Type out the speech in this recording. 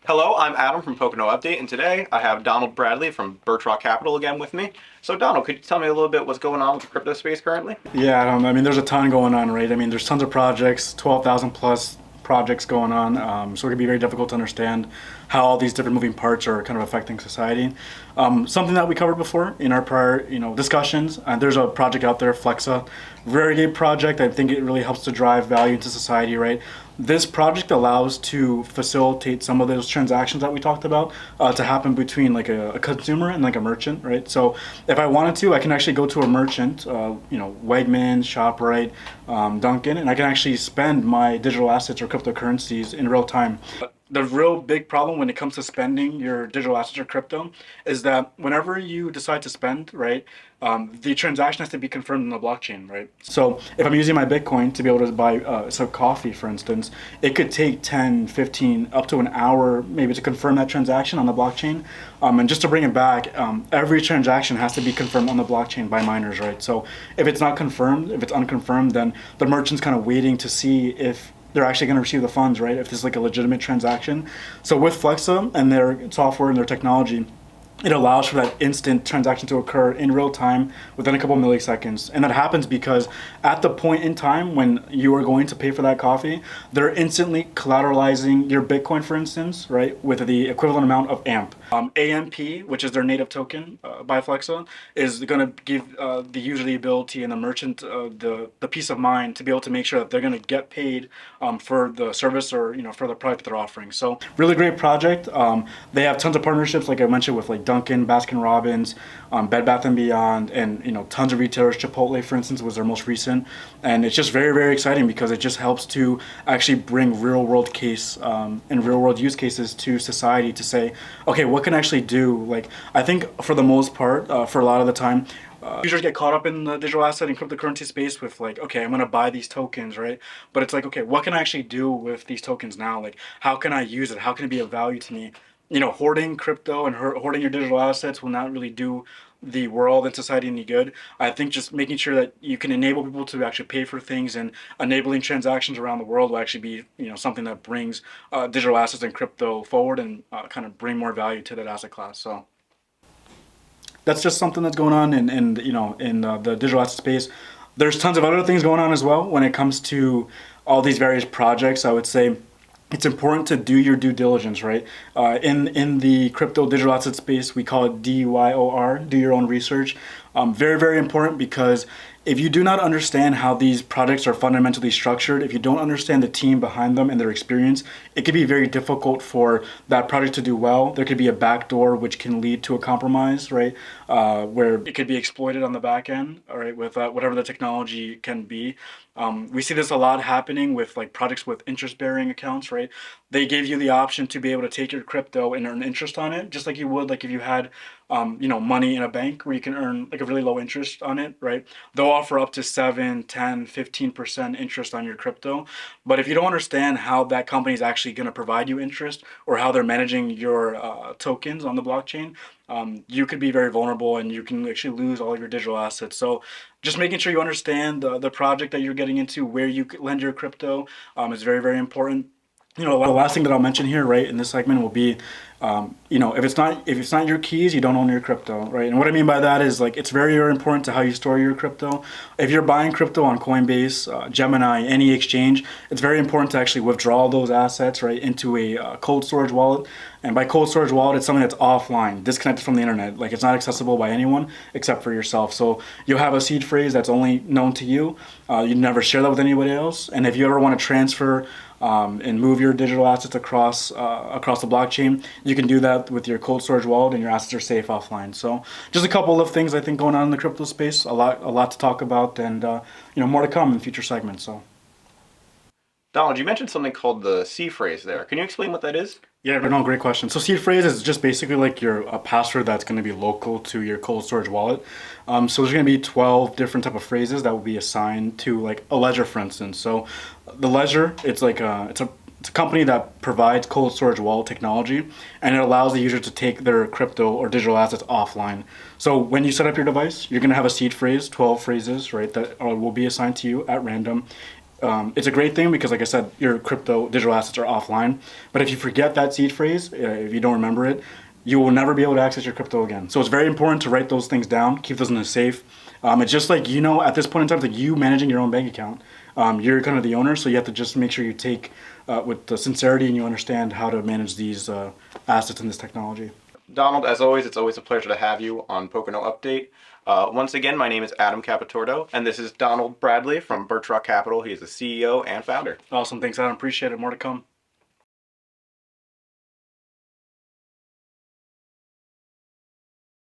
Hello, I'm Adam from Pocono Update, and today I have Donald Bradley from Birchrock Capital again with me. So, Donald, could you tell me a little bit what's going on with the crypto space currently? Yeah, I mean, there's a ton going on, right? I mean, there's tons of projects, 12,000 plus projects going on. So it can be very difficult to understand how all these different moving parts are kind of affecting society. Something that we covered before in our prior, discussions. There's a project out there, Flexa, very good project. I think it really helps to drive value into society, right? This project allows to facilitate some of those transactions that we talked about to happen between like a consumer and like a merchant, right? So if I wanted to, I can actually go to a merchant, Wegmans, ShopRite, Dunkin', and I can actually spend my digital assets or cryptocurrencies in real time. The real big problem when it comes to spending your digital assets or crypto is that whenever you decide to spend, right, the transaction has to be confirmed in the blockchain, right? So if I'm using my Bitcoin to be able to buy some coffee, for instance, it could take 10, 15, up to an hour maybe to confirm that transaction on the blockchain. And just to bring it back, every transaction has to be confirmed on the blockchain by miners, right? So if it's not confirmed, if it's unconfirmed, then the merchant's kind of waiting to see if they're actually going to receive the funds, right? If this is like a legitimate transaction. So with Flexa and their software and their technology, it allows for that instant transaction to occur in real time within a couple milliseconds. And that happens because at the point in time when you are going to pay for that coffee, they're instantly collateralizing your Bitcoin, for instance, right, with the equivalent amount of AMP. AMP, which is their native token by Flexa, is going to give the user the ability and the merchant the peace of mind to be able to make sure that they're going to get paid for the service or for the product that they're offering. So really great project. They have tons of partnerships, like I mentioned, with like Dunkin', Baskin Robbins, Bed Bath and Beyond, and tons of retailers. Chipotle, for instance, was their most recent, and it's just very very exciting because it just helps to actually bring real world case and real world use cases to society to say, okay, what can I actually do? Like I think for the most part, for a lot of the time, users get caught up in the digital asset and cryptocurrency space with like, okay, I'm gonna buy these tokens, right? But it's like, okay, what can I actually do with these tokens now? Like, how can I use it? How can it be of value to me? Hoarding crypto and hoarding your digital assets will not really do the world and society any good. I think just making sure that you can enable people to actually pay for things and enabling transactions around the world will actually be, something that brings digital assets and crypto forward and kind of bring more value to that asset class. So that's just something that's going on in the digital asset space. There's tons of other things going on as well when it comes to all these various projects. I would say it's important to do your due diligence, right? In the crypto digital asset space, we call it DYOR, do your own research. Very very important because if you do not understand how these projects are fundamentally structured, if you don't understand the team behind them and their experience, it could be very difficult for that project to do well. There could be a backdoor which can lead to a compromise, right? Where it could be exploited on the back end, all right, with whatever the technology can be. We see this a lot happening with like projects with interest-bearing accounts, right? They give you the option to be able to take your crypto and earn interest on it, just like you would like if you had, money in a bank where you can earn like a really low interest on it, right? They'll offer up to 7, 10, 15% interest on your crypto. But if you don't understand how that company is actually going to provide you interest or how they're managing your tokens on the blockchain, you could be very vulnerable and you can actually lose all of your digital assets. So just making sure you understand the project that you're getting into, where you lend your crypto, is very, very important. The last thing that I'll mention here, right, in this segment will be, if it's not your keys, you don't own your crypto, right? And what I mean by that is like it's very, very important to how you store your crypto. If you're buying crypto on Coinbase, Gemini, any exchange, it's very important to actually withdraw those assets, right, into a cold storage wallet. And by cold storage wallet, it's something that's offline, disconnected from the internet. Like it's not accessible by anyone except for yourself. So you'll have a seed phrase that's only known to you. You never share that with anybody else. And if you ever want to transfer and move your digital assets across the blockchain, you can do that with your cold storage wallet, and your assets are safe offline. So, just a couple of things I think going on in the crypto space. A lot to talk about, and more to come in future segments. So. Donald, you mentioned something called the C phrase there. Can you explain what that is? Yeah, no, great question. So seed phrase is just basically like your a password that's going to be local to your cold storage wallet. So there's going to be 12 different type of phrases that will be assigned to like a ledger, for instance. So the ledger, it's a company that provides cold storage wallet technology, and it allows the user to take their crypto or digital assets offline. So when you set up your device, you're going to have a seed phrase, 12 phrases, right, that will be assigned to you at random. It's a great thing because, like I said, your crypto digital assets are offline. But if you forget that seed phrase, if you don't remember it, you will never be able to access your crypto again. So it's very important to write those things down, keep those in a safe. It's just like, at this point in time, like you managing your own bank account. You're kind of the owner, so you have to just make sure you take with the sincerity and you understand how to manage these assets and this technology. Donald, as always, it's always a pleasure to have you on Pocono Update. Once again, my name is Adam Capitordo, and this is Donald Bradley from Birchrock Capital. He is the CEO and founder. Awesome. Thanks, Adam. Appreciate it. More to come.